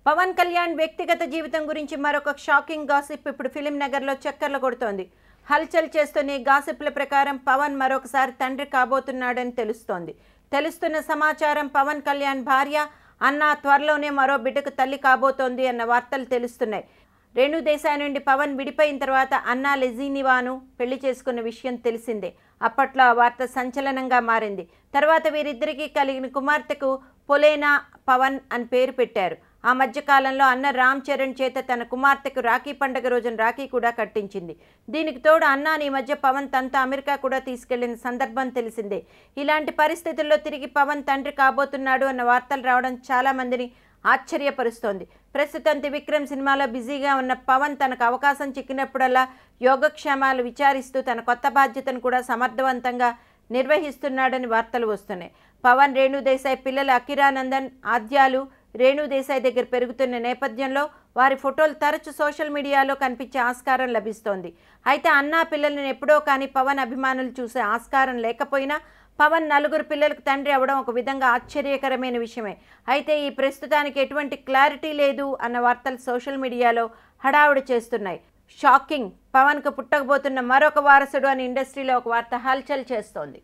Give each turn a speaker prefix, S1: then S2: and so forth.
S1: పవన్ కళ్యాణ్ వ్యక్తిగత జీవితం గురించి మరొక షాకింగ్ గాసిప్ ఇప్పుడు ఫిలిం నగర్లో చక్కర్లు కొడుతోంది. హల్చల్ చేస్తున్న ఈ గాసిప్ల ప్రకారం పవన్ మరొకసారి తండ్రి కాబోతున్నాడని తెలుస్తున్న సమాచారం పవన్ కళ్యాణ్ భార్య అన్నా త్వరలోనే మరో బిడ్డకు తల్లి కాబోతోంది అన్న వార్తలు తెలుస్తున్నాయి. రేణు దేశాయ్ నుండి పవన్ విడిపోయిన తర్వాత అన్నా లెజీనివాను పెళ్లి చేసుకున్న విషయం తెలిసిందే. అప్పట్లో ఆ వార్త సంచలనంగా మారింది. తర్వాత వీరిద్దరికీ కలిగిన కుమార్తెకు పొలేనా పవన్ అని పేరు పెట్టారు. ఆ మధ్యకాలంలో అన్న రామ్ చరణ్ చేత తన కుమార్తెకు రాఖీ పండుగ రోజున రాఖీ కూడా కట్టించింది. దీనికి తోడు అన్నాని ఈ మధ్య పవన్ తనతో అమెరికా కూడా తీసుకెళ్లిన సందర్భం తెలిసిందే. ఇలాంటి పరిస్థితుల్లో తిరిగి పవన్ తండ్రి కాబోతున్నాడు అన్న వార్తలు రావడం చాలా మందిని ఆశ్చర్యపరుస్తోంది. ప్రస్తుతం త్రివిక్రమ్ సినిమాలో బిజీగా ఉన్న పవన్ తనకు అవకాశం చిక్కినప్పుడల్లా యోగక్షేమాలు విచారిస్తూ తన కొత్త బాధ్యతను కూడా సమర్థవంతంగా నిర్వహిస్తున్నాడని వార్తలు వస్తున్నాయి. పవన్ రేణు దేశాయ్ పిల్లలు అకిరానందన్ ఆద్యాలు రేణు దేశాయ్ దగ్గర పెరుగుతున్న నేపథ్యంలో వారి ఫోటోలు తరచు సోషల్ మీడియాలో కనిపించే ఆస్కారం లభిస్తోంది. అయితే అన్నా పిల్లలను ఎప్పుడో కానీ పవన్ అభిమానులు చూసే ఆస్కారం లేకపోయినా పవన్ నలుగురు పిల్లలకు తండ్రి అవ్వడం ఒక విధంగా ఆశ్చర్యకరమైన విషయమే. అయితే ఈ ప్రస్తుతానికి ఎటువంటి క్లారిటీ లేదు అన్న వార్తలు సోషల్ మీడియాలో హడావుడి చేస్తున్నాయి. షాకింగ్, పవన్కు పుట్టకపోతున్న మరొక వారసుడు అని ఇండస్ట్రీలో ఒక వార్త హల్చల్ చేస్తోంది.